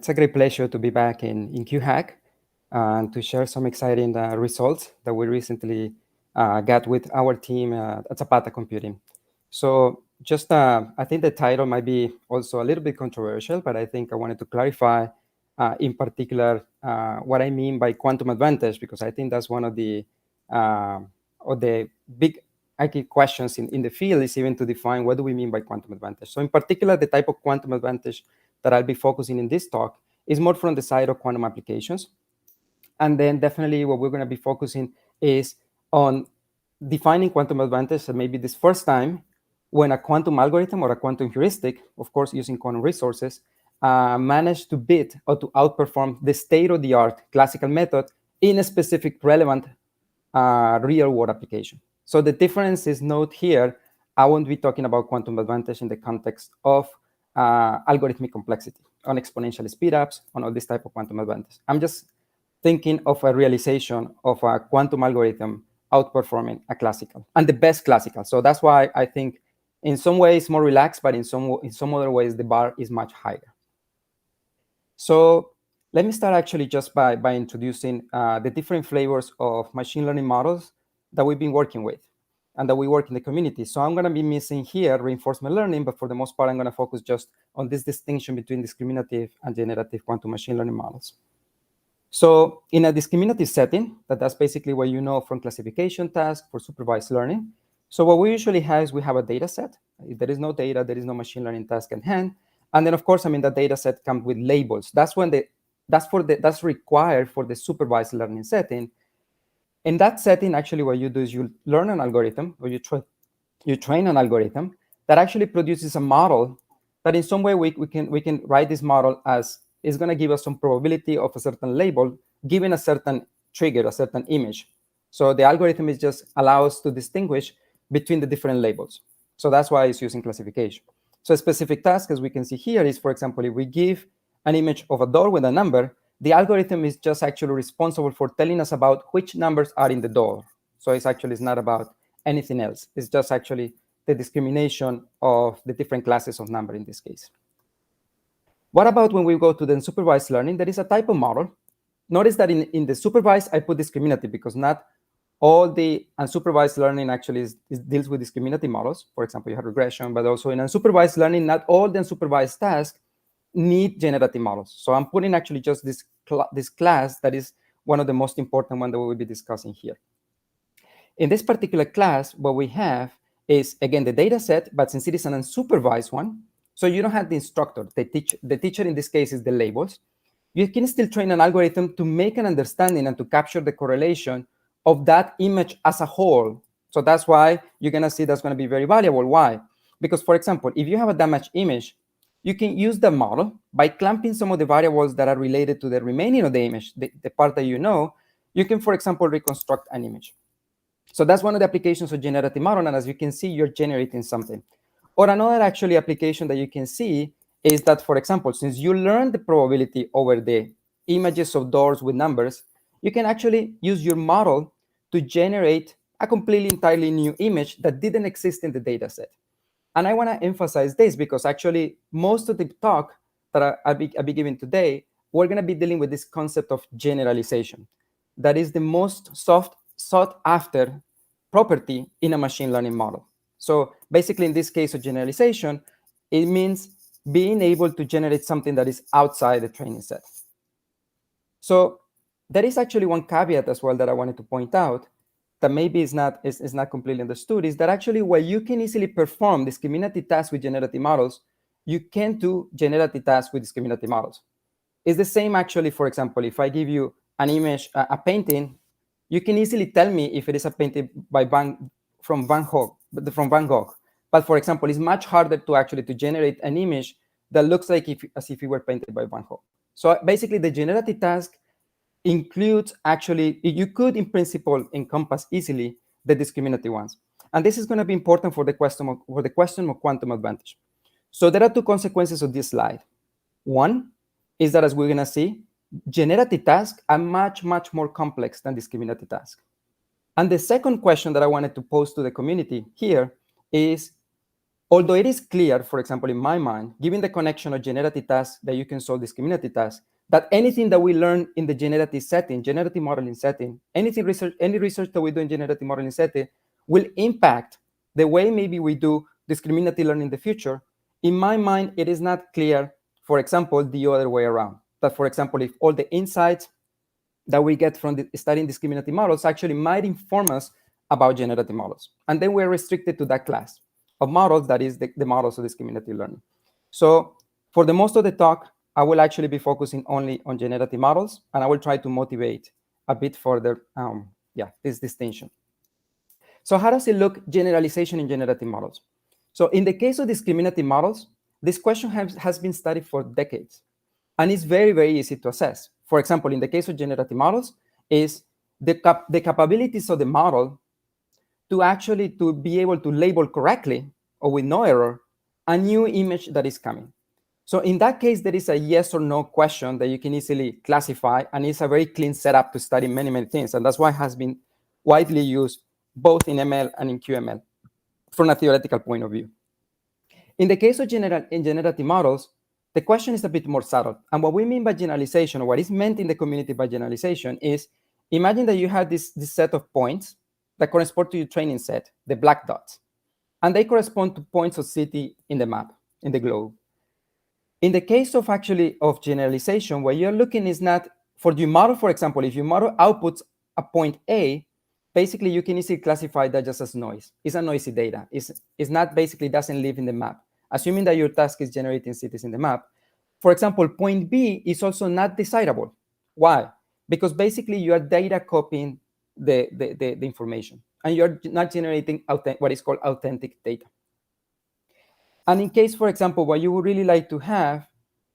It's a great pleasure to be back in QHack and to share some exciting results that we recently got with our team at Zapata Computing. So just, I think the title might be also a little bit controversial, but I think I wanted to clarify in particular what I mean by quantum advantage, because I think that's one of the big questions in the field is even to define what do we mean by quantum advantage. So in particular, the type of quantum advantage that I'll be focusing in this talk is more from the side of quantum applications. And then definitely what we're going to be focusing is on defining quantum advantage, and maybe this first time when a quantum algorithm or a quantum heuristic, of course using quantum resources, managed to beat or to outperform the state-of-the-art classical method in a specific relevant real-world application. So the difference is note here, I won't be talking about quantum advantage in the context of algorithmic complexity, on exponential speedups, on all this type of quantum advantage. I'm just thinking of a realization of a quantum algorithm outperforming a classical, and the best classical. So that's why I think in some ways more relaxed, but in some other ways the bar is much higher. So let me start actually just by introducing the different flavors of machine learning models that we've been working with and that we work in the community. So I'm going to be missing here reinforcement learning, but for the most part, I'm going to focus just on this distinction between discriminative and generative quantum machine learning models. So in a discriminative setting, that's basically what you know from classification tasks for supervised learning. So what we usually have is we have a data set. If there is no data, there is no machine learning task at hand. And then, of course, the data set comes with labels. That's required for the supervised learning setting. In that setting, actually, what you do is you learn an algorithm, or you train an algorithm that actually produces a model that in some way we can write this model as is going to give us some probability of a certain label given a certain trigger, a certain image. So the algorithm is just allows us to distinguish between the different labels. So that's why it's using classification. So a specific task, as we can see here, is, for example, if we give an image of a door with a number, the algorithm is just actually responsible for telling us about which numbers are in the door. So it's not about anything else. It's just actually the discrimination of the different classes of number in this case. What about when we go to the unsupervised learning? There is a type of model. Notice that in the supervised, I put discriminative because not all the unsupervised learning actually deals with discriminative models. For example, you have regression, but also in unsupervised learning, not all the unsupervised tasks need generative models. So I'm putting actually just this class that is one of the most important ones that we will be discussing here. In this particular class, what we have is, again, the data set, but since it is an unsupervised one, so you don't have the instructor. The teacher in this case is the labels. You can still train an algorithm to make an understanding and to capture the correlation of that image as a whole. So that's why you're going to see that's going to be very valuable. Why? Because, for example, if you have a damaged image, you can use the model by clamping some of the variables that are related to the remaining of the image, the part that you know. You can, for example, reconstruct an image. So that's one of the applications of generative model. And as you can see, you're generating something. Or another actually application that you can see is that, for example, since you learn the probability over the images of doors with numbers, you can actually use your model to generate a completely entirely new image that didn't exist in the data set. And I want to emphasize this because actually most of the talk that I'll be giving today, we're going to be dealing with this concept of generalization. That is the most sought after property in a machine learning model. So basically, in this case of generalization, it means being able to generate something that is outside the training set. So there is actually one caveat as well that I wanted to point out that maybe is not completely understood, is that actually while you can easily perform discriminative tasks with generative models, you can't do generative tasks with discriminative models. It's the same actually, for example, if I give you an image, a painting, you can easily tell me if it is a painting by from Van Gogh. But for example, it's much harder to generate an image that looks like as if it were painted by Van Gogh. So basically, the generative task includes actually, you could in principle encompass easily the discriminative ones. And this is going to be important for the question of quantum advantage. So there are two consequences of this slide. One is that, as we're going to see, generative tasks are much, much more complex than discriminative tasks. And the second question that I wanted to pose to the community here is, Although it is clear, for example, in my mind, given the connection of generative tasks that you can solve discriminative tasks, that anything that we learn in the generative setting, generative modeling setting, any research that we do in generative modeling setting will impact the way maybe we do discriminative learning in the future. In my mind, it is not clear, for example, the other way around. That, for example, if all the insights that we get from studying discriminative models actually might inform us about generative models. And then we're restricted to that class of models that is the models of discriminative learning. So for the most of the talk, I will actually be focusing only on generative models, and I will try to motivate a bit further this distinction. So how does it look, generalization in generative models? So in the case of discriminative models, this question has been studied for decades, and it's very, very easy to assess. For example, in the case of generative models, is the capabilities of the model to be able to label correctly or with no error a new image that is coming. So in that case, there is a yes or no question that you can easily classify, and it's a very clean setup to study many, many things. And that's why it has been widely used both in ML and in QML from a theoretical point of view. In the case of generative models, the question is a bit more subtle. And what we mean by generalization, or what is meant in the community by generalization, is imagine that you have this set of points that correspond to your training set, the black dots. And they correspond to points of city in the map, in the globe. In the case of generalization, what you're looking is not, for your model, for example, if your model outputs a point A, basically you can easily classify that just as noise. It's a noisy data. It's not basically doesn't live in the map. Assuming that your task is generating cities in the map, for example, point B is also not desirable. Why? Because basically you are data copying the information, and you're not generating what is called authentic data. And in case, for example, what you would really like to have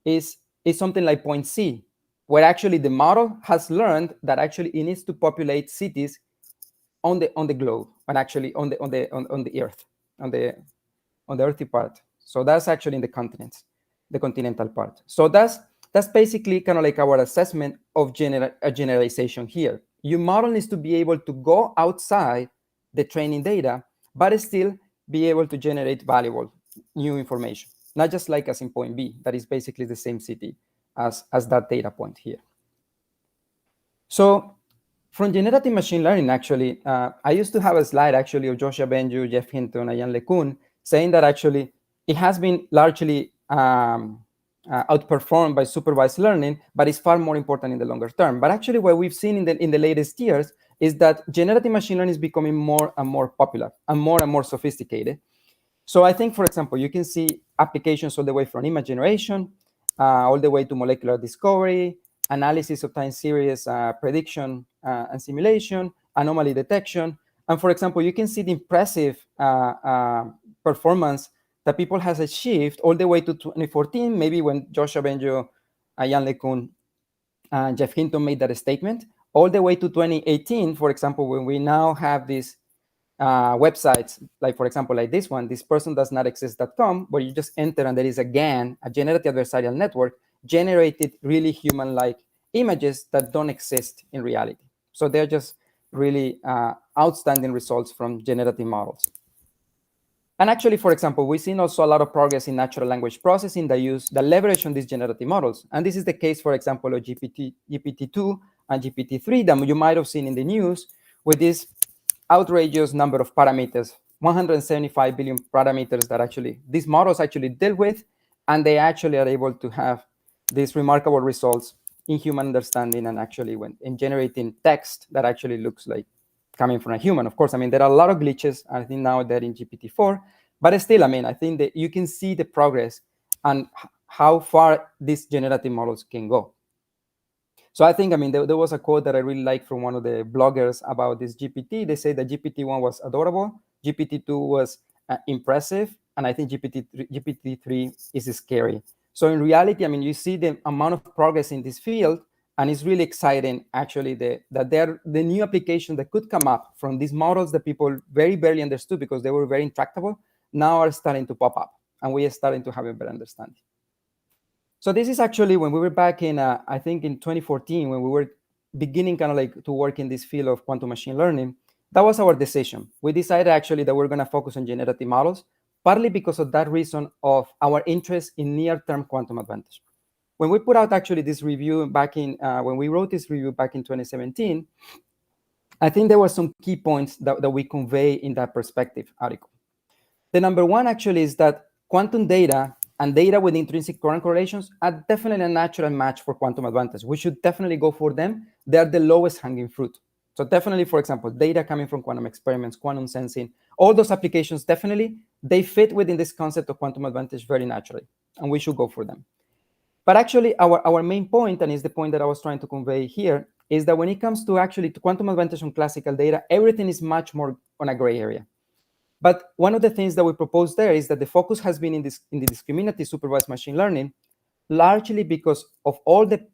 is something like point C, where actually the model has learned that actually it needs to populate cities on the globe, and actually on the earth, on the earthy part. So that's actually in the continents, the continental part. So that's basically kind of like our assessment of generalization here. Your model needs to be able to go outside the training data, but still be able to generate valuable new information, not just like as in point B, that is basically the same city as that data point here. So from generative machine learning, actually, I used to have a slide actually of Joshua Benju, Jeff Hinton, and Jan LeCun saying that actually it has been largely outperformed by supervised learning, but it's far more important in the longer term. But actually what we've seen in the latest years is that generative machine learning is becoming more and more popular and more sophisticated. So I think, for example, you can see applications all the way from image generation, all the way to molecular discovery, analysis of time series prediction and simulation, anomaly detection. And for example, you can see the impressive performance that people has achieved all the way to 2014, maybe when Joshua Benjo, Jan LeCun, and Jeff Hinton made that statement, all the way to 2018, for example, when we now have these websites, like for example, like this one, thispersondoesnotexist.com, where you just enter and there is again a generative adversarial network generated really human-like images that don't exist in reality. So they're just really outstanding results from generative models. And actually, for example, we've seen also a lot of progress in natural language processing that leverage on these generative models. And this is the case, for example, of GPT-2 and GPT-3 that you might have seen in the news with this outrageous number of parameters, 175 billion parameters that actually these models actually deal with, and they actually are able to have these remarkable results in human understanding and actually in generating text that actually looks like coming from a human. Of course, I mean, there are a lot of glitches, I think now they're in GPT-4, but still, I mean, I think that you can see the progress and how far these generative models can go. So I think, I mean, there was a quote that I really like from one of the bloggers about this GPT. They say that GPT-1 was adorable, GPT-2 was impressive, and I think GPT-3 is scary. So in reality, I mean, you see the amount of progress in this field, and it's really exciting, actually, that the new applications that could come up from these models that people very barely understood because they were very intractable, now are starting to pop up, and we are starting to have a better understanding. So this is actually when we were back in, I think in 2014, when we were beginning kind of like to work in this field of quantum machine learning. That was our decision. We decided actually that we're going to focus on generative models partly because of that reason of our interest in near-term quantum advantage. When we put out actually this review back in, when we wrote this review back in 2017, I think there were some key points that we convey in that perspective article. The number one actually is that quantum data and data with intrinsic current correlations are definitely a natural match for quantum advantage. We should definitely go for them. They are the lowest hanging fruit. So definitely, for example, data coming from quantum experiments, quantum sensing, all those applications, definitely, they fit within this concept of quantum advantage very naturally, and we should go for them. But actually, our main point, and is the point that I was trying to convey here, is that when it comes to actually to quantum advantage on classical data, everything is much more on a gray area. But one of the things that we propose there is that the focus has been in the discriminative supervised machine learning, largely because of all the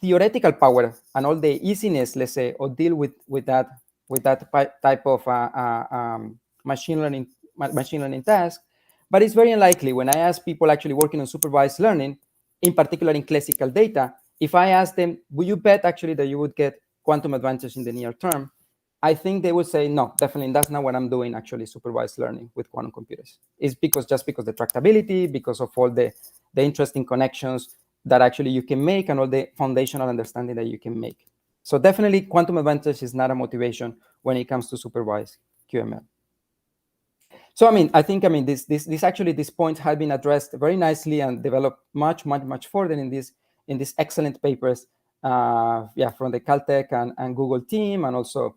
theoretical power and all the easiness, let's say, or deal with that type of machine learning task. But it's very unlikely when I ask people actually working on supervised learning, in particular in classical data, if I ask them, will you bet actually that you would get quantum advantage in the near term? I think they would say, no, definitely, that's not what I'm doing actually supervised learning with quantum computers. It's just because the tractability, because of all the interesting connections that actually you can make and all the foundational understanding that you can make. So definitely quantum advantage is not a motivation when it comes to supervised QML. So I think these points have been addressed very nicely and developed much further in these excellent papers, from the Caltech and Google team, and also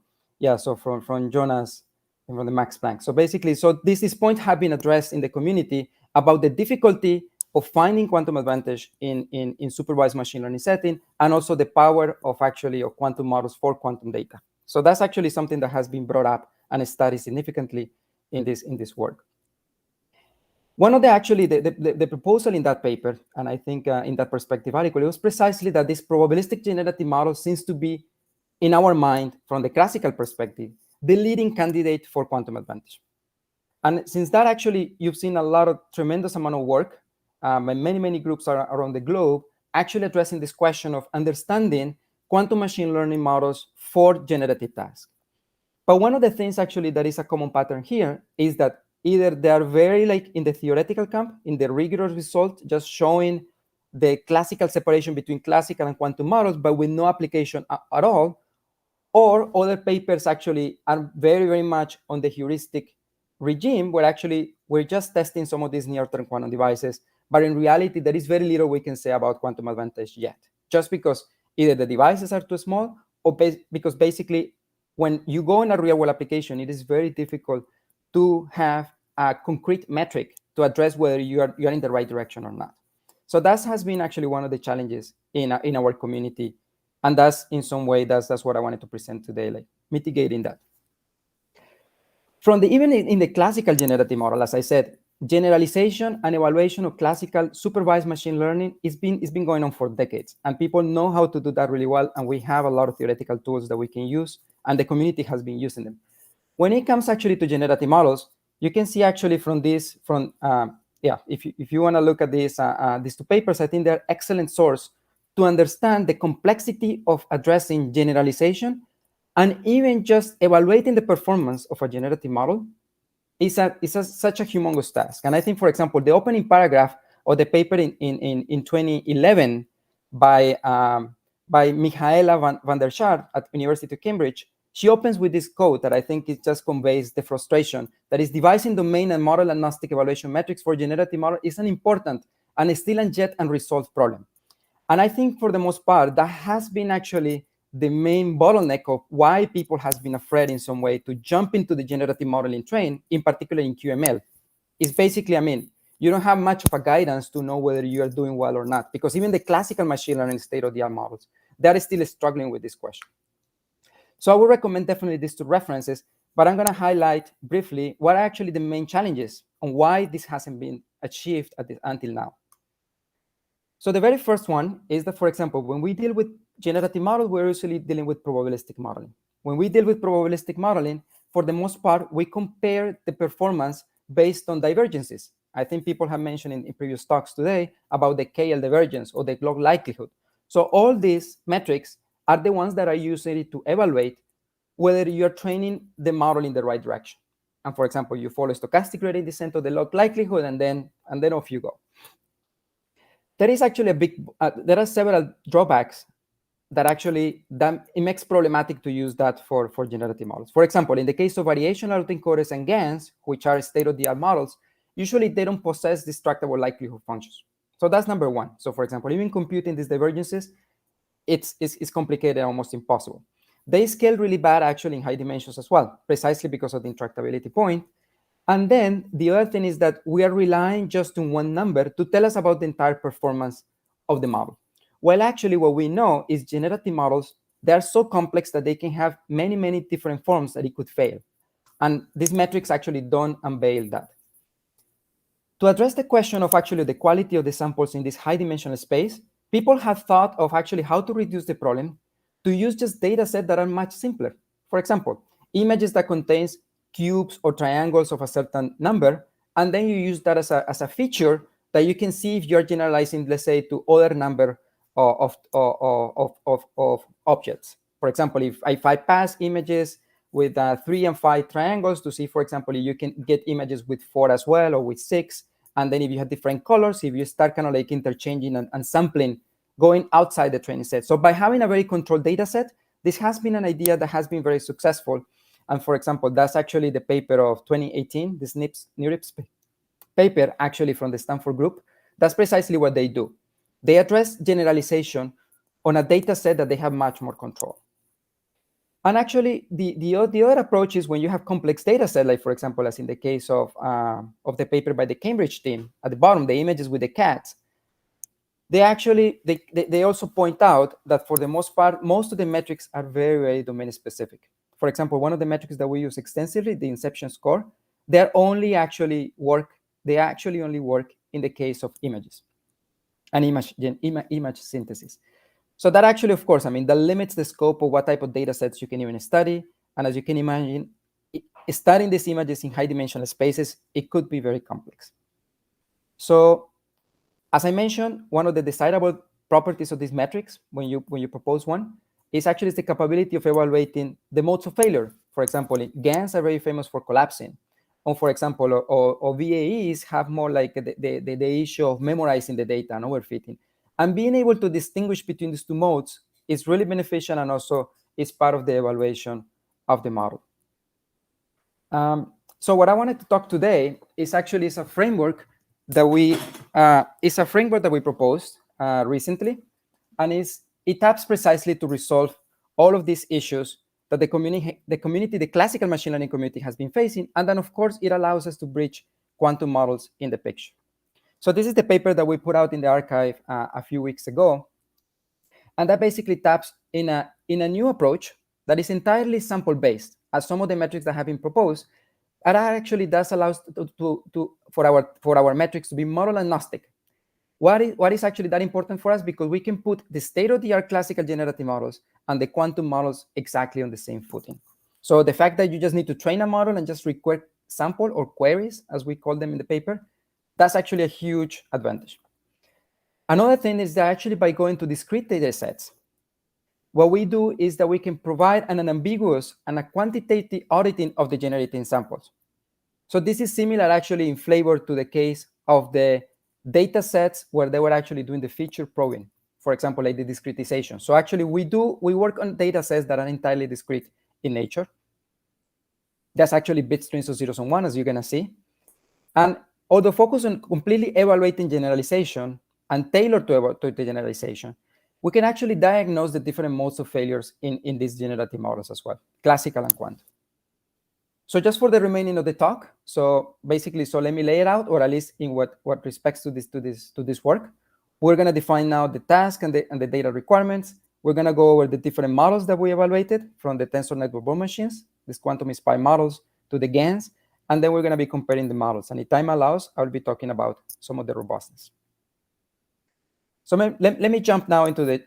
so from Jonas and from the Max Planck. So basically, these points have been addressed in the community about the difficulty of finding quantum advantage in supervised machine learning setting, and also the power of quantum models for quantum data. So that's actually something that has been brought up and studied significantly in this work. One of the proposal in that paper, and I think in that perspective article, it was precisely that this probabilistic generative model seems to be, in our mind, from the classical perspective, the leading candidate for quantum advantage. And since that, actually, you've seen a lot of tremendous amount of work and many groups around the globe actually addressing this question of understanding quantum machine learning models for generative tasks. But one of the things actually that is a common pattern here is that either they are very in the theoretical camp, in the rigorous result, just showing the classical separation between classical and quantum models, but with no application at all, or other papers actually are very much on the heuristic regime, where actually we're just testing some of these near-term quantum devices, but in reality, there is very little we can say about quantum advantage yet, just because either the devices are too small, or because basically, when you go in a real-world application, it is very difficult to have a concrete metric to address whether you are in the right direction or not. So that has been actually one of the challenges in our community, and that's in some way that's what I wanted to present today, mitigating that. Even in the classical generative model, as I said, generalization and evaluation of classical supervised machine learning is been going on for decades, and people know how to do that really well, and we have a lot of theoretical tools that we can use, and the community has been using them. When it comes actually to generative models, you can see actually if you want to look at these two papers, I think they're excellent source to understand the complexity of addressing generalization, and even just evaluating the performance of a generative model is such a humongous task. And I think, for example, the opening paragraph of the paper in 2011 by Michaela van der Schaar at University of Cambridge, she opens with this quote that I think it just conveys the frustration that is devising domain and model agnostic evaluation metrics for generative model is an important and still yet unresolved problem. And I think for the most part, that has been actually the main bottleneck of why people has been afraid in some way to jump into the generative modeling train, in particular in QML. Is basically, you don't have much of a guidance to know whether you are doing well or not, because even the classical machine learning state-of-the-art models, they are still struggling with this question. So I would recommend definitely these two references, but I'm going to highlight briefly what are actually the main challenges and why this hasn't been achieved until now. So the very first one is that, for example, when we deal with generative models, we're usually dealing with probabilistic modeling. When we deal with probabilistic modeling, for the most part, we compare the performance based on divergences. I think people have mentioned in previous talks today about the KL divergence or the log likelihood. So all these metrics are the ones that are used to evaluate whether you're training the model in the right direction. And for example, you follow stochastic gradient descent of the log likelihood, and then off you go. There is actually there are several drawbacks that actually it makes problematic to use that for generative models. For example, in the case of variational autoencoders and GANs, which are state-of-the-art models, usually they don't possess distractable likelihood functions. So that's number one. So for example, even computing these divergences, it's complicated and almost impossible. They scale really bad actually in high dimensions as well, precisely because of the intractability point. And then the other thing is that we are relying just on one number to tell us about the entire performance of the model. Well, actually, what we know is generative models, they are so complex that they can have many, many different forms that it could fail. And these metrics actually don't unveil that. To address the question of actually the quality of the samples in this high dimensional space, people have thought of actually how to reduce the problem to use just data sets that are much simpler. For example, images that contains cubes or triangles of a certain number, and then you use that as a feature that you can see if you're generalizing, let's say, to other number of objects. For example, if I pass images with 3 and 5 triangles to see, for example, you can get images with 4 as well, or with 6. And then if you have different colors, if you start kind of like interchanging and sampling, going outside the training set. So by having a very controlled data set, this has been an idea that has been very successful. And for example, that's actually the paper of 2018, this Nearterm paper actually from the Stanford group. That's precisely what they do. They address generalization on a data set that they have much more control. And actually, the other approach is when you have complex data set, like for example, as in the case of the paper by the Cambridge team, at the bottom, the images with the cats, they also point out that for the most part, most of the metrics are very, very domain specific. For example, one of the metrics that we use extensively, the inception score, they actually only work in the case of images and image synthesis. So that actually, of course, I mean, that limits the scope of what type of data sets you can even study. And as you can imagine, studying these images in high dimensional spaces, it could be very complex. So as I mentioned, one of the desirable properties of these metrics, when you propose one, is actually the capability of evaluating the modes of failure. For example, GANs are very famous for collapsing. Or for example, or VAEs have more like the issue of memorizing the data and overfitting. And being able to distinguish between these two modes is really beneficial and also is part of the evaluation of the model. So what I wanted to talk today is actually a framework that we proposed recently, and it taps precisely to resolve all of these issues that the classical machine learning community has been facing, and then of course it allows us to bridge quantum models in the picture. So this is the paper that we put out in the archive a few weeks ago, and that basically taps in a new approach that is entirely sample based, as some of the metrics that have been proposed. And that actually does allow us for our metrics to be model agnostic. What is actually that important for us? Because we can put the state-of-the-art classical generative models and the quantum models exactly on the same footing. So the fact that you just need to train a model and just require sample or queries, as we call them in the paper, that's actually a huge advantage. Another thing is that actually by going to discrete data sets, what we do is that we can provide an unambiguous and a quantitative auditing of the generating samples. So this is similar actually in flavor to the case of the data sets where they were actually doing the feature probing, for example, like the discretization. So actually we work on data sets that are entirely discrete in nature. That's actually bit strings of zeros and ones, as you're gonna see. And although focus on completely evaluating generalization and tailored to the generalization, we can actually diagnose the different modes of failures in these generative models as well, classical and quantum. So just for the remaining of the talk, so basically, so let me lay it out, or at least in what respects to this work. We're gonna define now the task and the data requirements. We're gonna go over the different models that we evaluated, from the tensor network bond machines, these quantum-inspired models, to the GANs, and then we're gonna be comparing the models. And if time allows, I'll be talking about some of the robustness. So let me jump now into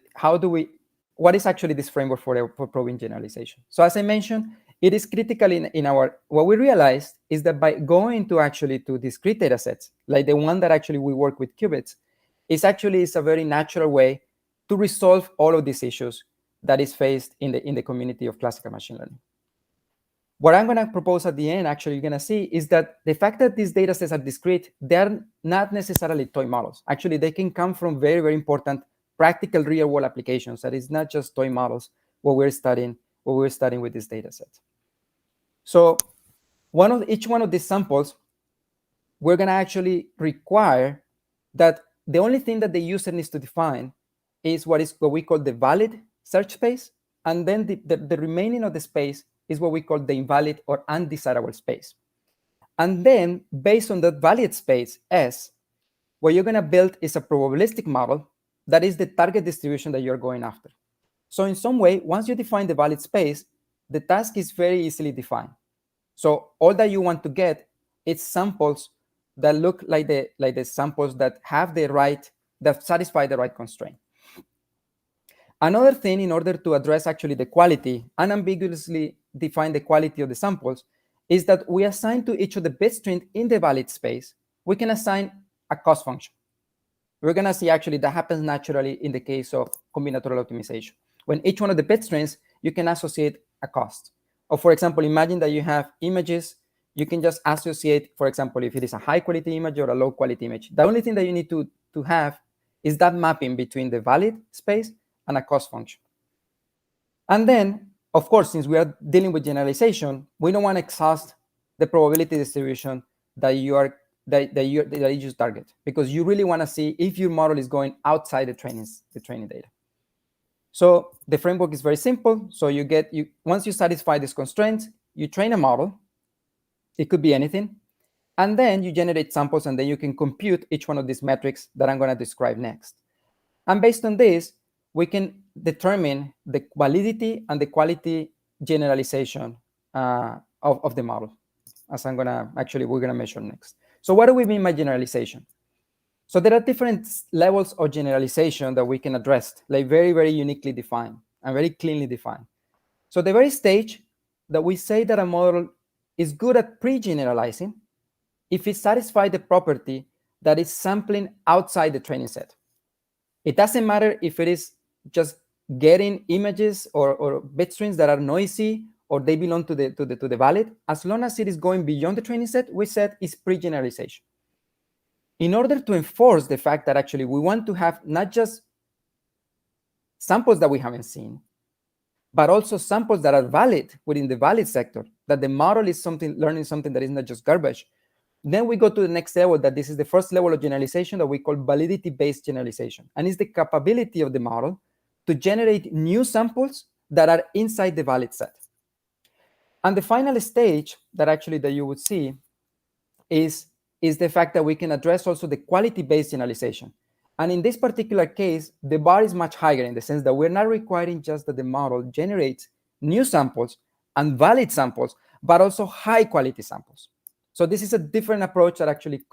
what is actually this framework for probing generalization. So as I mentioned, it is critical in our, what we realized is that by going to discrete data sets, like the one that actually we work with qubits, is a very natural way to resolve all of these issues that is faced in the community of classical machine learning. what I'm going to propose at the end, actually, you're going to see is that the fact that these data sets are discrete, they're not necessarily toy models. Actually, they can come from very, very important practical real-world applications. That is not just toy models what we're studying with these data sets. So each one of these samples, we're going to actually require that the only thing that the user needs to define is what we call the valid search space, and then the remaining of the space is what we call the invalid or undesirable space. And then, based on that valid space S, what you're going to build is a probabilistic model that is the target distribution that you're going after. So in some way, once you define the valid space, the task is very easily defined. So all that you want to get is samples that look like the samples that have that satisfy the right constraint. Another thing, in order to address actually the quality, unambiguously define the quality of the samples, is that we assign to each of the bit strings in the valid space, we can assign a cost function. We're going to see actually that happens naturally in the case of combinatorial optimization. When each one of the bit strings, you can associate a cost. Or for example, imagine that you have images. You can just associate, for example, if it is a high quality image or a low quality image. The only thing that you need to have is that mapping between the valid space and a cost function. And then, of course, since we are dealing with generalization, we don't want to exhaust the probability distribution that you just target, because you really want to see if your model is going outside the training data. So the framework is very simple. So once you satisfy these constraints, you train a model. It could be anything. And then you generate samples, and then you can compute each one of these metrics that I'm going to describe next. And based on this, we can determine the validity and the quality generalization of the model, as we're going to measure next. So what do we mean by generalization? So there are different levels of generalization that we can address, like very, very uniquely defined and very cleanly defined. So the very stage that we say that a model is good at pre-generalizing if it satisfies the property that is sampling outside the training set. It doesn't matter if it is just getting images or bit strings that are noisy or they belong to the valid. As long as it is going beyond the training set, we said is pre-generalization. In order to enforce the fact that actually we want to have not just samples that we haven't seen, but also samples that are valid within the valid sector, that the model is learning something that is not just garbage, then we go to the next level, that this is the first level of generalization that we call validity-based generalization. And it's the capability of the model to generate new samples that are inside the valid set. And the final stage that you would see is the fact that we can address also the quality-based generalization. And in this particular case, the bar is much higher in the sense that we're not requiring just that the model generates new samples and valid samples, but also high-quality samples. So this is a different approach that actually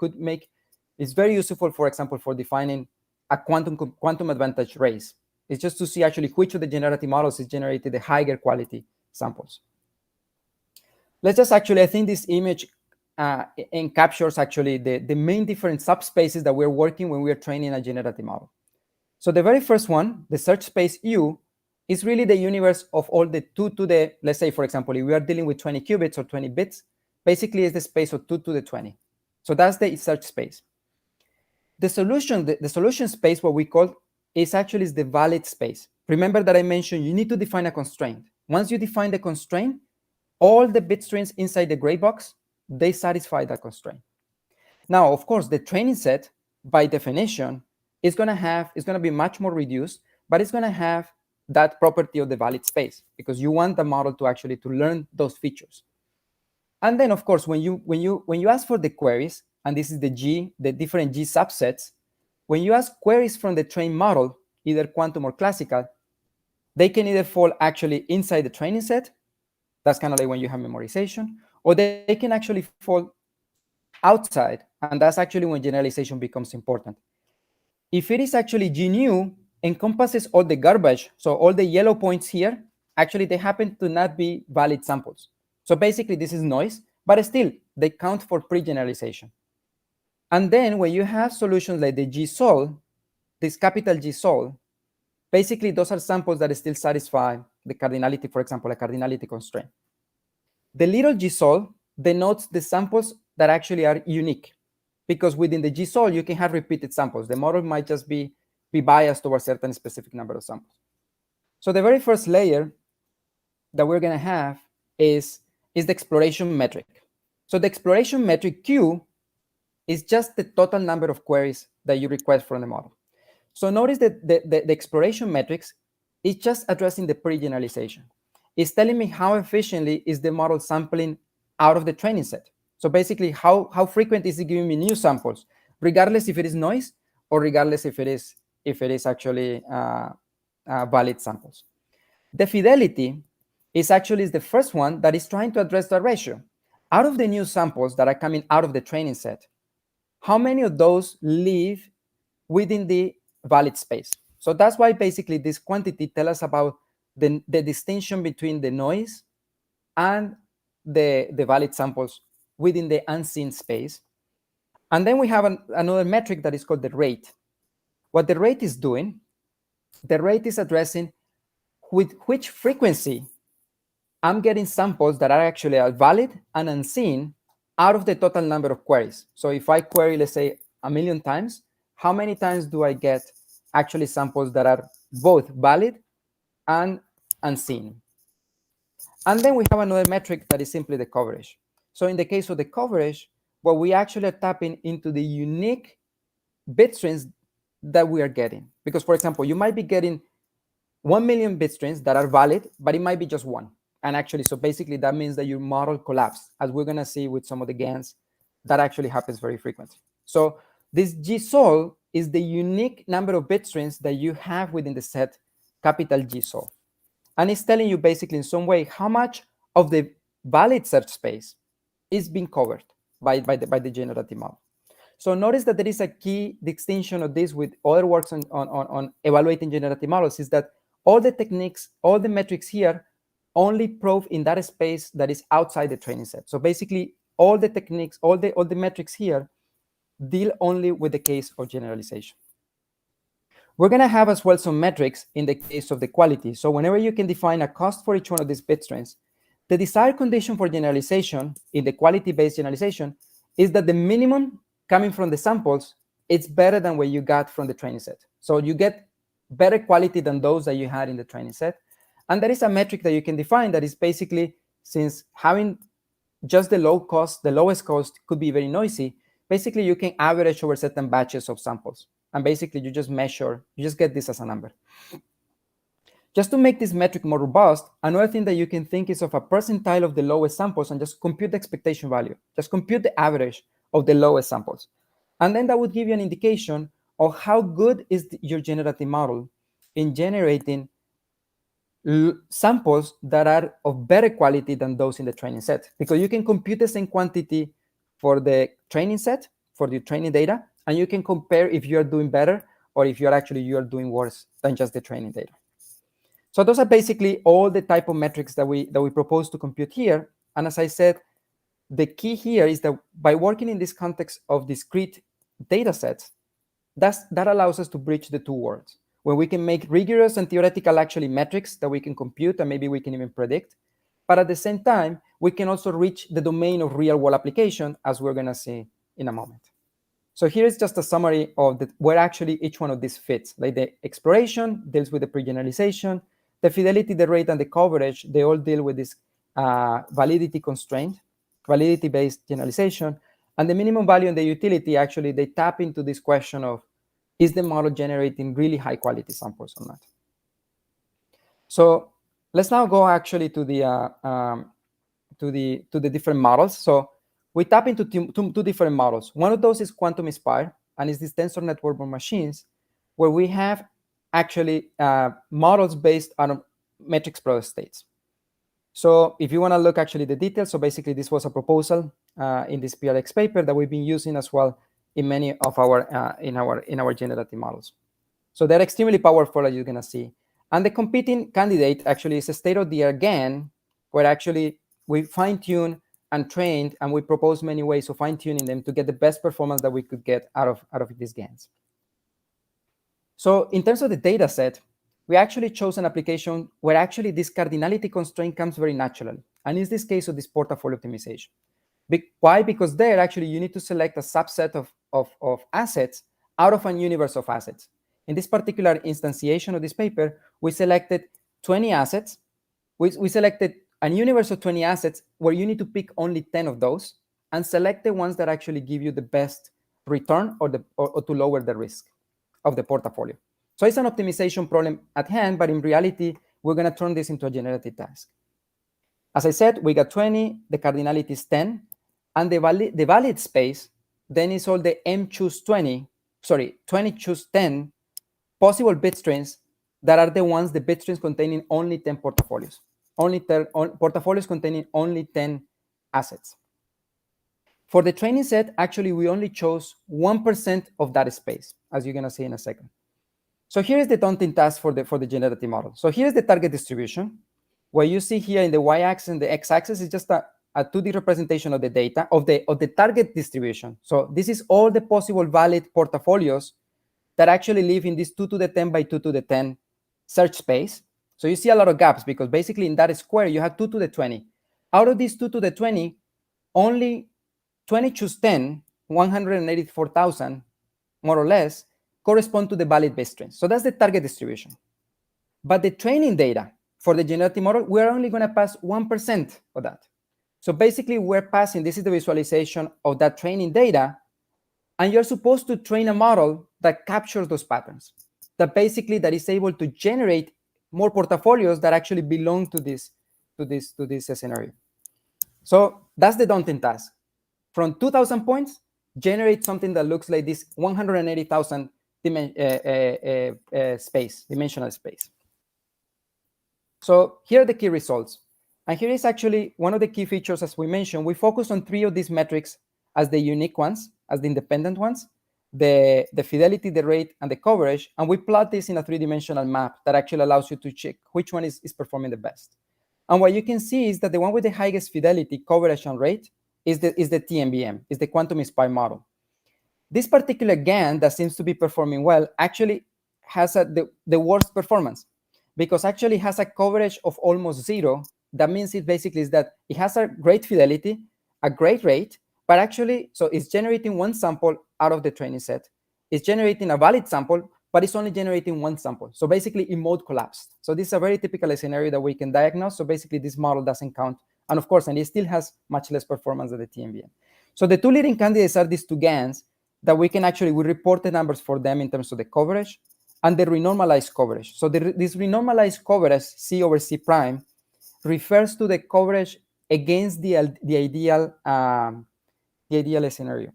is very useful, for example, for defining a quantum advantage race. It's just to see actually which of the generative models is generated the higher quality samples. Let's just I think this image captures actually the main different subspaces that we're working when we're training a generative model. So the very first one, the search space U, is really the universe of all the 2 to the, let's say, for example, if we are dealing with 20 qubits or 20 bits, basically is the space of 2 to the 20. So that's the search space. The solution space, what we call, is actually the valid space. Remember that I mentioned you need to define a constraint. Once you define the constraint, all the bit strings inside the gray box, they satisfy that constraint. Now, of course, the training set, by definition, is going to be much more reduced, but it's going to have that property of the valid space, because you want the model to learn those features. And then, of course, when you ask for the queries, and this is the different G subsets, when you ask queries from the trained model, either quantum or classical, they can either fall actually inside the training set. That's kind of like when you have memorization, or they can actually fall outside, and that's actually when generalization becomes important. If it is actually G new, encompasses all the garbage, so all the yellow points here, actually they happen to not be valid samples. So basically this is noise, but still they count for pre-generalization. And then when you have solutions like the G sol, this capital G sol, basically those are samples that still satisfy the cardinality, for example, a cardinality constraint. The little gsol denotes the samples that actually are unique, because within the gsol, you can have repeated samples. The model might just be biased towards a certain specific number of samples. So the very first layer that we're going to have is the exploration metric. So the exploration metric Q is just the total number of queries that you request from the model. So notice that the exploration metrics is just addressing the pre-generalization. It's telling me how efficiently is the model sampling out of the training set. So basically, how frequent is it giving me new samples, regardless if it is noise or regardless if it is actually valid samples. The fidelity is actually the first one that is trying to address the ratio. Out of the new samples that are coming out of the training set, how many of those live within the valid space? So that's why basically this quantity tells us about the distinction between the noise and the valid samples within the unseen space. And then we have another metric that is called the rate. What the rate is doing, the rate is addressing with which frequency I'm getting samples that are actually valid and unseen out of the total number of queries. So if I query, let's say, 1,000,000 times, how many times do I get actually samples that are both valid and unseen? And then we have another metric that is simply the coverage. So in the case of the coverage, what we actually are tapping into the unique bit streams that we are getting. Because, for example, you might be getting 1,000,000 bit streams that are valid, but it might be just one. And actually, so basically that means that your model collapsed, as we're gonna see with some of the GANs. That actually happens very frequently. So this gsol is the unique number of bit streams that you have within the set, capital gsol. And it's telling you basically in some way how much of the valid search space is being covered by the generative model. So notice that there is a key distinction of this with other works on evaluating generative models, is that all the techniques, all the metrics here only probe in that space that is outside the training set. So basically, all the techniques, all the metrics here deal only with the case of generalization. We're going to have as well some metrics in the case of the quality. So whenever you can define a cost for each one of these bit streams, the desired condition for generalization in the quality-based generalization is that the minimum coming from the samples is better than what you got from the training set. So you get better quality than those that you had in the training set. And there is a metric that you can define that is basically, since having just the lowest cost could be very noisy, basically you can average over certain batches of samples. And basically you just measure, you just get this as a number. Just to make this metric more robust, another thing that you can think is of a percentile of the lowest samples and just compute the expectation value. Just compute the average of the lowest samples. And then that would give you an indication of how good is your generative model in generating samples that are of better quality than those in the training set. Because you can compute the same quantity for the training set, for the training data, and you can compare if you're doing better or if you're doing worse than just the training data. So those are basically all the type of metrics that we propose to compute here. And as I said, the key here is that by working in this context of discrete data sets, that allows us to bridge the two worlds, where we can make rigorous and theoretical actually metrics that we can compute and maybe we can even predict. But at the same time, we can also reach the domain of real world application, as we're going to see in a moment. So here is just a summary of where actually each one of these fits. Like the exploration deals with the pre-generalization, the fidelity, the rate, and the coverage, they all deal with this validity constraint, validity-based generalization. And the minimum value and the utility, actually, they tap into this question of, is the model generating really high quality samples or not? So let's now go actually to the different models. So we tap into two different models. One of those is quantum inspired, and it's this tensor network of machines, where we have actually models based on matrix product states. So if you want to look actually the details, so basically this was a proposal in this PRX paper that we've been using as well in many of our in our generative models. So they're extremely powerful, as you're gonna see. And the competing candidate actually is a state-of-the-art GAN, where actually we fine-tune and trained, and we propose many ways of fine-tuning them to get the best performance that we could get out of these GANs. So in terms of the data set, we actually chose an application where actually this cardinality constraint comes very naturally. And in this case of this portfolio optimization. Why? Because there actually you need to select a subset of assets out of a universe of assets. In this particular instantiation of this paper, we selected 20 assets. We selected a universe of 20 assets where you need to pick only 10 of those and select the ones that actually give you the best return or to lower the risk of the portfolio. So it's an optimization problem at hand, but in reality, we're going to turn this into a generative task. As I said, we got 20, the cardinality is 10, and the valid space then is all the M choose 20, sorry, 20 choose 10 possible bit strings that are the ones, the bit strings containing only 10 portfolios, portfolios containing only 10 assets. For the training set, actually, we only chose 1% of that space, as you're going to see in a second. So here is the daunting task for the generative model. So here's the target distribution. What you see here in the y-axis and the x-axis is just a 2D representation of the data, of the target distribution. So this is all the possible valid portfolios that actually live in this 2 to the 10 by 2 to the 10 search space. So you see a lot of gaps because basically in that square, you have 2 to the 20. Out of these 2 to the 20, only 20 choose 10, 184,000, more or less, correspond to the valid bit strings. So that's the target distribution. But the training data for the generative model, we're only going to pass 1% of that. So basically, we're passing, this is the visualization of that training data, and you're supposed to train a model that captures those patterns, that is able to generate more portfolios that actually belong to this scenario. So that's the daunting task. From 2,000 points, generate something that looks like this 180,000 dimensional space. So here are the key results. And here is actually one of the key features, as we mentioned. We focus on 3 of these metrics as the unique ones, as the independent ones, the fidelity, the rate, and the coverage. And we plot this in a 3-dimensional map that actually allows you to check which one is performing the best. And what you can see is that the one with the highest fidelity, coverage, and rate is the TMBM, is the quantum-inspired model. This particular GAN that seems to be performing well actually has the worst performance, because actually has a coverage of almost 0. That means it basically is that it has a great fidelity, a great rate, but actually, so it's generating one sample out of the training set. It's generating a valid sample, but it's only generating one sample. So basically, it mode collapsed. So this is a very typical scenario that we can diagnose. So basically, this model doesn't count. And of course, and it still has much less performance than the TMBM. So the 2 leading candidates are these 2 GANs that we report the numbers for them in terms of the coverage and the renormalized coverage. So this renormalized coverage, C over C prime, refers to the coverage against the ideal scenario.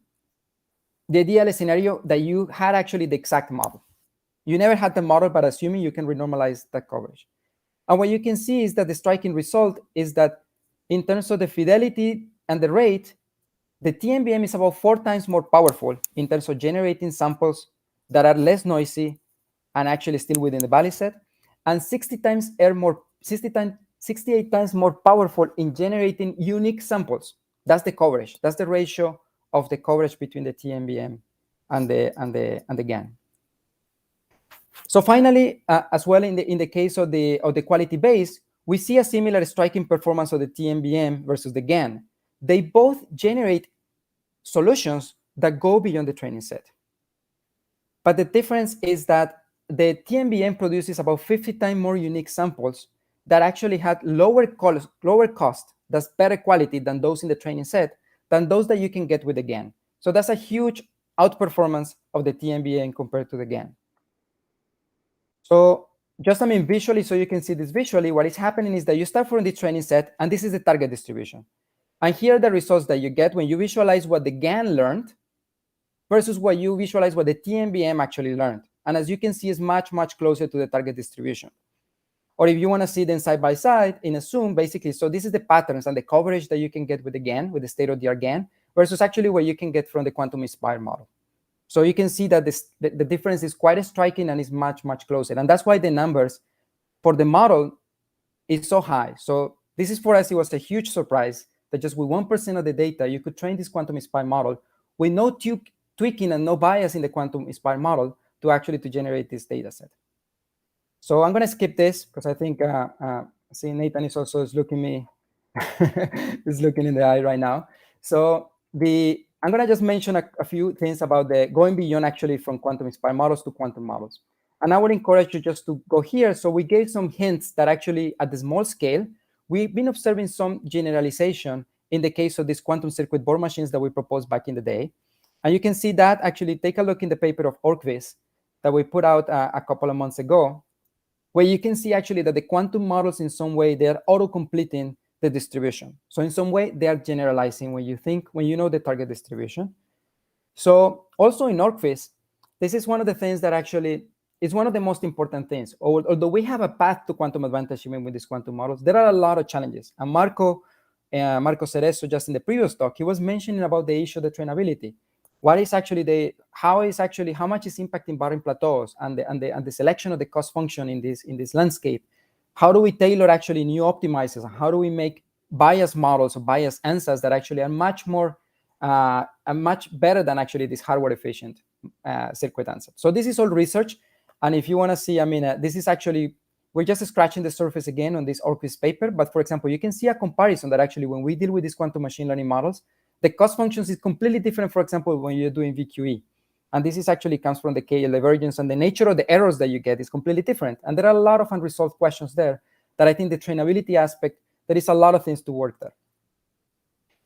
The ideal scenario that you had actually the exact model. You never had the model, but assuming you can renormalize that coverage. And what you can see is that the striking result is that in terms of the fidelity and the rate, the TMBM is about 4 times more powerful in terms of generating samples that are less noisy and actually still within the valid set, and 68 times more powerful in generating unique samples. That's the coverage. That's the ratio of the coverage between the TMBM and the GAN. So finally, as well in the case of the quality base, we see a similar striking performance of the TMBM versus the GAN. They both generate solutions that go beyond the training set. But the difference is that the TMBM produces about 50 times more unique samples that actually had lower cost, that's better quality than those in the training set, than those that you can get with the GAN. So that's a huge outperformance of the TMBM compared to the GAN. So just visually, so you can see this visually, what is happening is that you start from the training set, and this is the target distribution. And here are the results that you get when you visualize what the GAN learned versus what you visualize what the TMBM actually learned. And as you can see, it's much, much closer to the target distribution. Or if you want to see them side by side in a zoom, basically, so this is the patterns and the coverage that you can get with the GAN, with the state-of-the-art GAN, versus actually what you can get from the quantum-inspired model. So you can see that the difference is quite striking and is much, much closer. And that's why the numbers for the model is so high. So this is, for us, it was a huge surprise that just with 1% of the data, you could train this quantum-inspired model with no tweaking and no bias in the quantum-inspired model to actually generate this data set. So I'm going to skip this because I think, see, Nathan is also looking me is looking in the eye right now. So I'm going to just mention a few things about the going beyond actually from quantum-inspired models to quantum models. And I would encourage you just to go here. So we gave some hints that actually at the small scale, we've been observing some generalization in the case of these quantum circuit board machines that we proposed back in the day. And you can see that actually, take a look in the paper of Orkvist that we put out a couple of months ago, where you can see actually that the quantum models in some way, they're auto-completing the distribution. So in some way, they are generalizing when you know the target distribution. So also in Orkvist, this is one of the things that actually is one of the most important things. Although we have a path to quantum advantage even with these quantum models, there are a lot of challenges. And Marco Cerezo, just in the previous talk, he was mentioning about the issue of the trainability. What is actually how much is impacting Barring plateaus and the selection of the cost function in this landscape? How do we tailor actually new optimizers? How do we make bias models or bias answers that actually are much better than actually this hardware efficient circuit answer? So this is all research. And if you want to see, this is actually, we're just scratching the surface again on this Orkvist paper. But for example, you can see a comparison that actually when we deal with these quantum machine learning models, the cost functions is completely different, for example, when you're doing VQE. And this is actually comes from the KL divergence, and the nature of the errors that you get is completely different. And there are a lot of unresolved questions there that I think the trainability aspect, there is a lot of things to work there.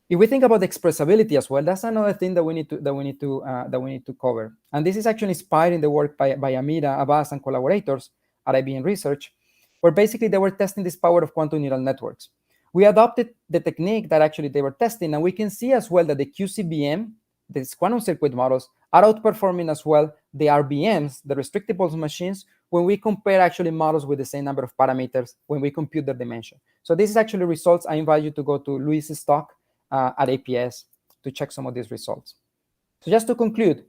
If we think about the expressibility as well, that's another thing that we need to cover. And this is actually inspired in the work by Amira Abbas and collaborators at IBM Research, where basically they were testing this power of quantum neural networks. We adopted the technique that actually they were testing, and we can see as well that the QCBM, these quantum circuit models, are outperforming as well the RBMs, the restricted pulse machines, when we compare actually models with the same number of parameters when we compute their dimension. So this is actually results. I invite you to go to Luis's talk at APS to check some of these results. So just to conclude,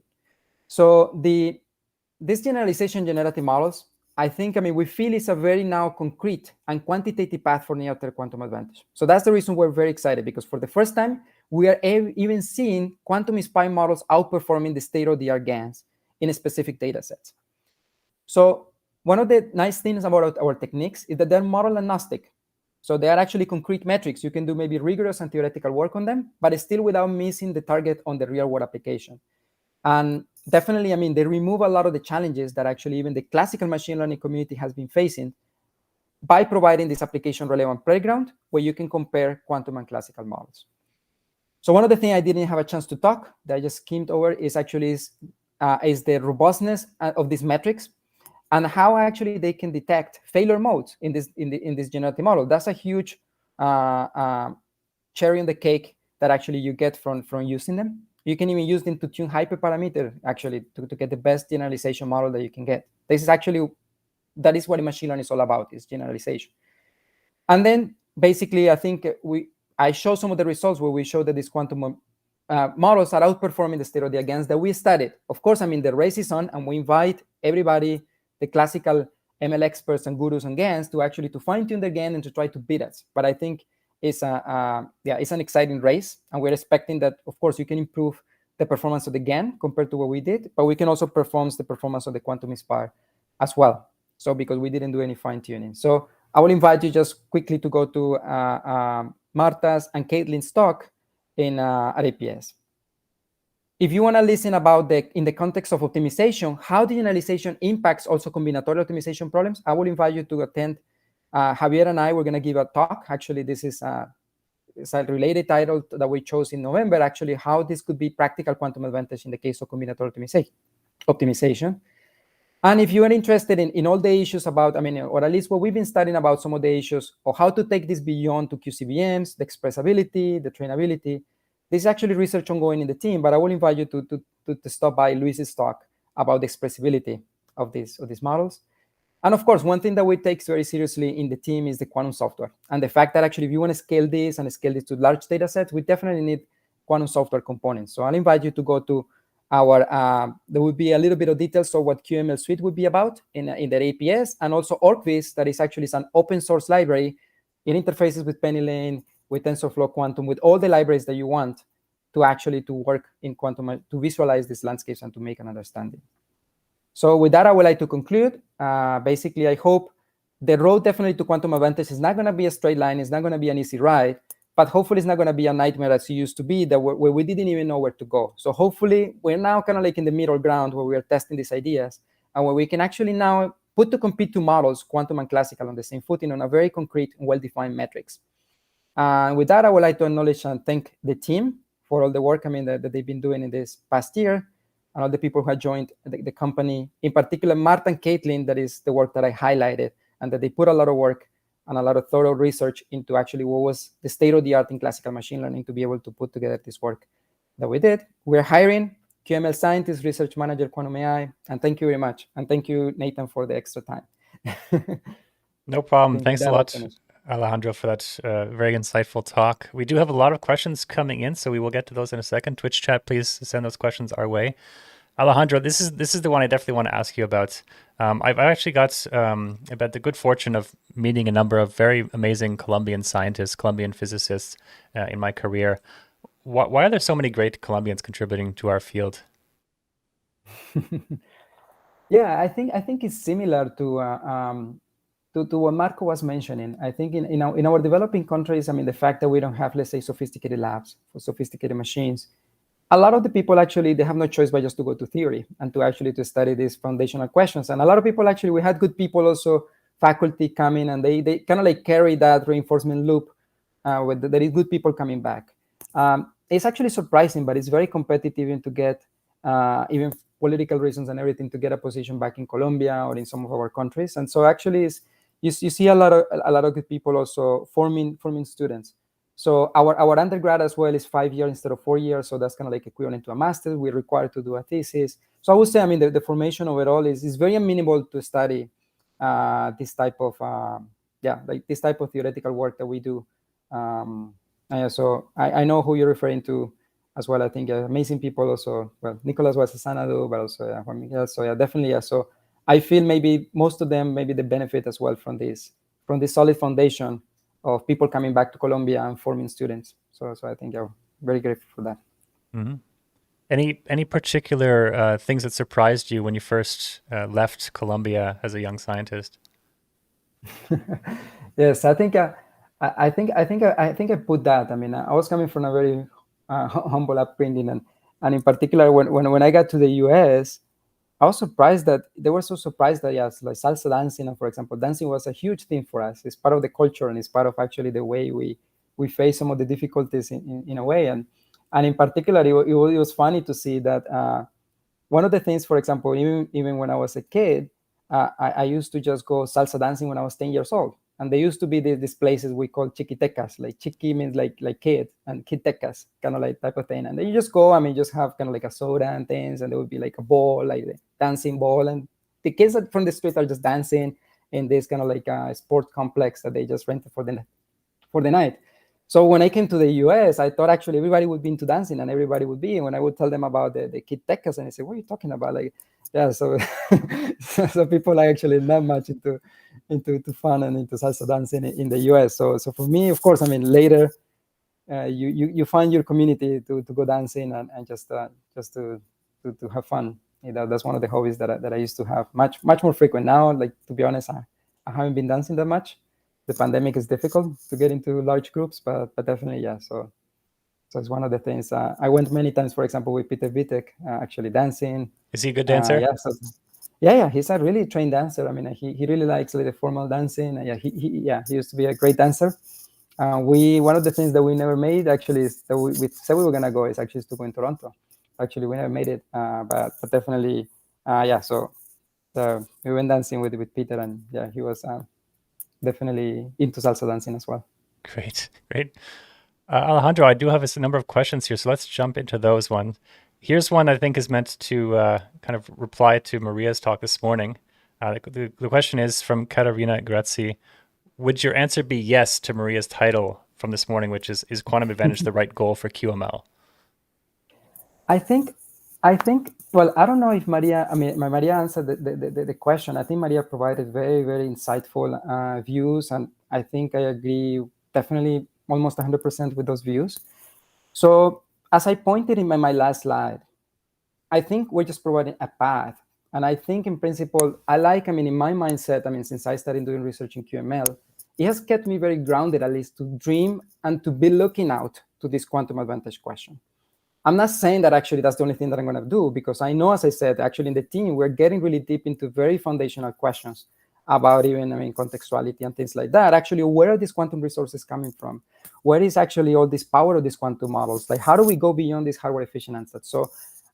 so this generalization generative models, I think, we feel it's a very now concrete and quantitative path for near-term quantum advantage. So that's the reason we're very excited, because for the first time, we are even seeing quantum-inspired models outperforming the state-of-the-art GANs in specific data sets. So one of the nice things about our techniques is that they're model agnostic. So they are actually concrete metrics. You can do maybe rigorous and theoretical work on them, but still without missing the target on the real-world application. And definitely, they remove a lot of the challenges that actually even the classical machine learning community has been facing by providing this application-relevant playground where you can compare quantum and classical models. So one of the things I didn't have a chance to talk that I just skimmed over is actually is the robustness of these metrics and how actually they can detect failure modes in this generative model. That's a huge cherry on the cake that actually you get from using them. You can even use them to tune hyperparameter, actually, to get the best generalization model that you can get. That is what machine learning is all about, is generalization. And then, basically, I think I show some of the results where we show that these quantum models are outperforming the state-of-the-art GANs that we studied. Of course, the race is on, and we invite everybody, the classical ML experts and gurus on GANs, to fine-tune their GAN and to try to beat us. But I think it's an exciting race, and we're expecting that, of course, you can improve the performance of the GAN compared to what we did, but we can also perform the performance of the quantum inspired as well. So because we didn't do any fine-tuning. So I will invite you just quickly to go to Marta's and Caitlin's talk at APS. If you want to listen about in the context of optimization, how the generalization impacts also combinatorial optimization problems, I will invite you to attend. Javier and I were going to give a talk. Actually, this is it's a related title that we chose in November, actually, how this could be practical quantum advantage in the case of combinatorial optimization. And if you are interested in all the issues about, or at least what we've been studying about some of the issues of how to take this beyond to QCBMs, the expressibility, the trainability, there's actually research ongoing in the team, but I will invite you to stop by Luis's talk about the expressibility of these models. And of course, one thing that we take very seriously in the team is the quantum software. And the fact that actually if you want to scale this to large data sets, we definitely need quantum software components. So I'll invite you to go to our, there will be a little bit of details of what QML suite would be about in their APS, and also Orkvist, that is actually an open source library. It interfaces with PennyLane, with TensorFlow Quantum, with all the libraries that you want to work in quantum, to visualize these landscapes and to make an understanding. So with that, I would like to conclude. Basically, I hope the road definitely to quantum advantage is not going to be a straight line. It's not going to be an easy ride, but hopefully it's not going to be a nightmare as it used to be, that where we didn't even know where to go. So hopefully we're now kind of like in the middle ground where we are testing these ideas and where we can actually now put to compete two models, quantum and classical, on the same footing on a very concrete and well-defined metrics. With that, I would like to acknowledge and thank the team for all the work that they've been doing in this past year, and all the people who have joined the company, in particular Marta and Caitlin, that is the work that I highlighted, and that they put a lot of work and a lot of thorough research into actually what was the state of the art in classical machine learning to be able to put together this work that we did. We're hiring QML scientist, research manager, quantum AI, and thank you very much. And thank you, Nathan, for the extra time. No problem. Thanks a lot, Alejandro, for that very insightful talk. We do have a lot of questions coming in, so we will get to those in a second. Twitch chat, please send those questions our way. Alejandro, this is the one I definitely want to ask you about. I've actually got about the good fortune of meeting a number of very amazing Colombian scientists, Colombian physicists in my career. Why are there so many great Colombians contributing to our field? Yeah, I think it's similar to what Marco was mentioning. I think in our developing countries, I mean, the fact that we don't have, let's say, sophisticated labs for sophisticated machines, a lot of the people actually, they have no choice but just to go to theory and to study these foundational questions. And a lot of people actually, we had good people also, faculty coming, and they kind of like carry that reinforcement loop with there is good people coming back. It's actually surprising, but it's very competitive even to get, even political reasons and everything, to get a position back in Colombia or in some of our countries. And so actually you see a lot of good people also forming students. So our undergrad as well is 5 years instead of 4 years. So that's kind of like equivalent to a master's. We're required to do a thesis. So I would say, I mean, the formation overall is very amenable to study this type of, like this type of theoretical work that we do. So I know who you're referring to as well. I think amazing people also. Well, Nicolas was a Sanadu, but also Juan Miguel. So yeah, definitely. Yeah. So I feel maybe most of them maybe the benefit as well from this solid foundation of people coming back to Colombia and forming students. So I think I'm very grateful for that. Mm-hmm. Any particular things that surprised you when you first left Colombia as a young scientist? Yes, I think I put that. I mean, I was coming from a very humble upbringing, and in particular when I got to the US, I was surprised that they were so surprised that, yes, like salsa dancing, and for example, dancing was a huge thing for us. It's part of the culture, and it's part of actually the way we face some of the difficulties in a way. And in particular, it was funny to see that one of the things, for example, even when I was a kid, I used to just go salsa dancing when I was 10 years old. And there used to be these places we call chiquitecas. Like chiqui means like kid, and quitecas, kind of like type of thing. And then you just go, I mean, just have kind of like a soda and things, and there would be like a ball, like the dancing ball. And the kids from the street are just dancing in this kind of like a sport complex that they just rented for the night. So when I came to the US, I thought actually everybody would be into dancing and everybody would be. And when I would tell them about the quitecas, and they say, what are you talking about? Like, yeah, so so people are actually not much into fun and into salsa dancing in the US. So for me, of course, I mean, later you find your community to go dancing and just to have fun. You know, that's one of the hobbies that I used to have much more frequent. Now, like, to be honest, I haven't been dancing that much. The pandemic is difficult to get into large groups, but definitely, yeah. So it's one of the things. I went many times, for example, with Peter Vitek, actually dancing. Is he a good dancer? Yeah, he's a really trained dancer. I mean, he really likes like the formal dancing. He used to be a great dancer. One of the things that we never made actually is that we said we were gonna go is actually to go in Toronto. Actually, we never made it, but definitely, yeah. So we went dancing with Peter, and yeah, he was definitely into salsa dancing as well. Great. Alejandro, I do have a number of questions here, so let's jump into those ones. Here's one I think is meant to kind of reply to Maria's talk this morning. The question is from Katarina Grazi. Would your answer be yes to Maria's title from this morning, which is quantum advantage the right goal for QML? I think, well, I don't know if Maria answered the question. I think Maria provided very, very insightful views, and I think I agree definitely almost 100% with those views. So as I pointed in my last slide, I think we're just providing a path And I think in principle, in my mindset, since I started doing research in QML, it has kept me very grounded, at least to dream and to be looking out to this quantum advantage question. I'm not saying that actually that's the only thing that I'm going to do, because I know, as I said, actually in the team, we're getting really deep into very foundational questions about even, contextuality and things like that. Actually, where are these quantum resources coming from? Where is actually all this power of these quantum models? Like, how do we go beyond this hardware efficient answer? So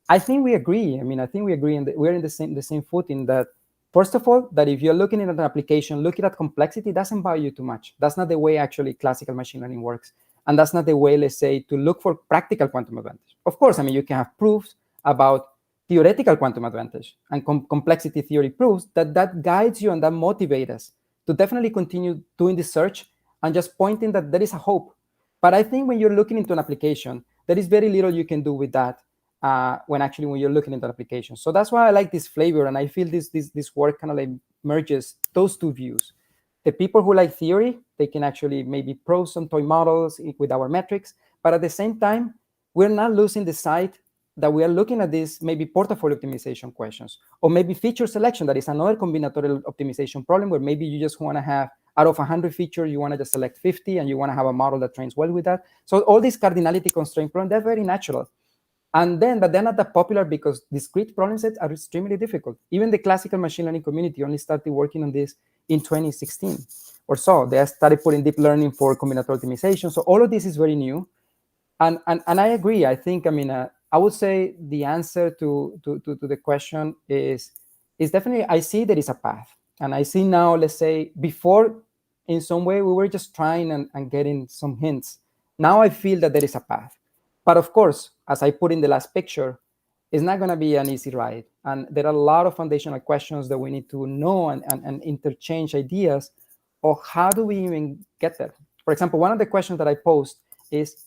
I think we agree. I think we agree, and we're in the same footing that, first of all, that if you're looking at an application, looking at complexity doesn't bother you too much. That's not the way actually classical machine learning works. And that's not the way, let's say, to look for practical quantum advantage. Of course, you can have proofs about theoretical quantum advantage and complexity theory proofs that guides you and that motivates us to definitely continue doing the search and just pointing that there is a hope. But I think when you're looking into an application, there is very little you can do with that when you're looking into an application. So that's why I like this flavor, and I feel this work kind of like merges those two views. The people who like theory, they can actually maybe prove some toy models with our metrics, but at the same time, we're not losing the sight that we are looking at these maybe portfolio optimization questions, or maybe feature selection. That is another combinatorial optimization problem, where maybe you just want to have, out of 100 features, you want to just select 50, and you want to have a model that trains well with that. So all these cardinality constraint problems, they're very natural. But they're not that popular because discrete problem sets are extremely difficult. Even the classical machine learning community only started working on this in 2016 or so. They started putting deep learning for combinatorial optimization. So all of this is very new. And I agree. I think, I would say the answer to the question is definitely, I see there is a path. And I see now, let's say, before, in some way, we were just trying and getting some hints. Now I feel that there is a path. But of course, as I put in the last picture, it's not going to be an easy ride. And there are a lot of foundational questions that we need to know and interchange ideas of how do we even get there. For example, one of the questions that I posed is,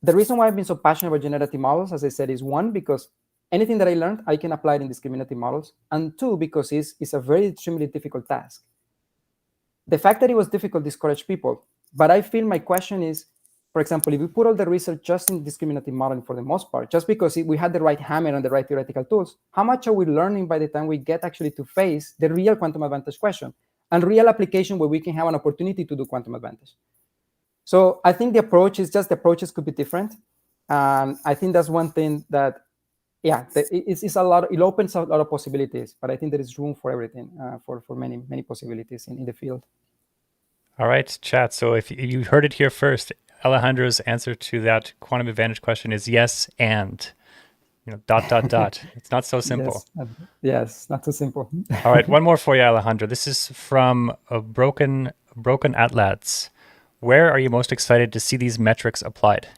the reason why I've been so passionate about generative models, as I said, is one, because anything that I learned, I can apply it in discriminative models. And two, because it's a very extremely difficult task. The fact that it was difficult discouraged people. But I feel my question is, for example, if we put all the research just in discriminative modeling for the most part, just because we had the right hammer and the right theoretical tools, how much are we learning by the time we get actually to face the real quantum advantage question and real application where we can have an opportunity to do quantum advantage? So I think the approaches could be different. And I think that's one thing that, it's a lot. It opens a lot of possibilities, but I think there is room for everything, for many, many possibilities in the field. All right, chat. So if you heard it here first, Alejandro's answer to that quantum advantage question is yes, and dot. It's not so simple. Yes, not so simple. All right, one more for you, Alejandro. This is from a broken Atlas. Where are you most excited to see these metrics applied?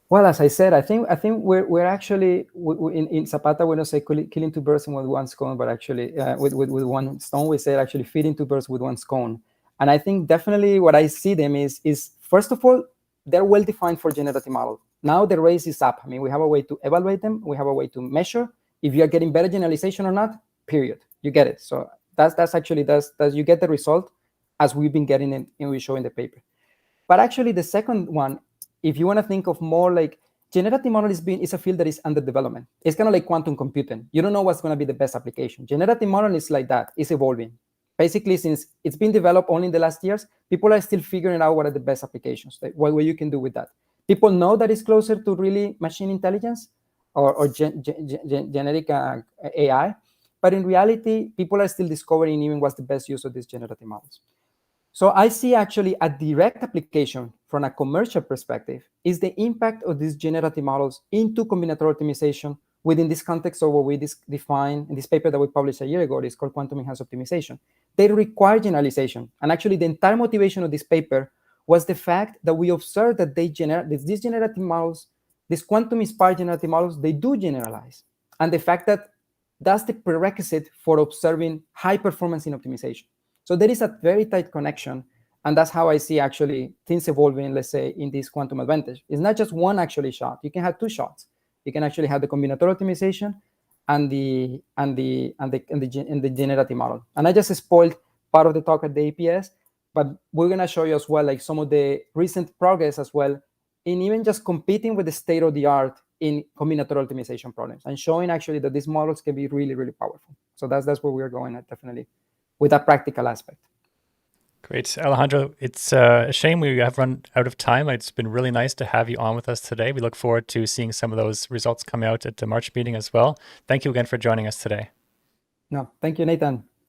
Well, as I said, I think we're actually in Zapata, we don't say killing two birds with one stone, but actually with one stone, we say actually feeding two birds with one stone. And I think definitely what I see them is first of all, they're well defined for generative model. Now the race is up. We have a way to evaluate them. We have a way to measure if you are getting better generalization or not. Period. You get it. So that's you get the result as we've been getting it, and we show in the paper. But actually, the second one, if you want to think of more like generative model is a field that is under development. It's kind of like quantum computing. You don't know what's going to be the best application. Generative model is like that. It's evolving. Basically, since it's been developed only in the last years, people are still figuring out what are the best applications, what you can do with that. People know that it's closer to really machine intelligence or generic AI, but in reality, people are still discovering even what's the best use of these generative models. So I see actually a direct application from a commercial perspective is the impact of these generative models into combinatorial optimization within this context of what we define in this paper that we published a year ago. It's called quantum enhanced optimization. They require generalization. And actually the entire motivation of this paper was the fact that we observed that these generative models, these quantum-inspired generative models, they do generalize. And the fact that that's the prerequisite for observing high performance in optimization. So there is a very tight connection, and that's how I see actually things evolving, let's say, in this quantum advantage. It's not just one actually shot. You can have two shots. You can actually have the combinatorial optimization and the generative model. And I just spoiled part of the talk at the APS, but we're going to show you as well like some of the recent progress as well in even just competing with the state of the art in combinatorial optimization problems, and showing actually that these models can be really, really powerful. So that's where we're going at, definitely, with that practical aspect. Great. Alejandro, it's a shame we have run out of time. It's been really nice to have you on with us today. We look forward to seeing some of those results come out at the March meeting as well. Thank you again for joining us today. No, thank you, Nathan.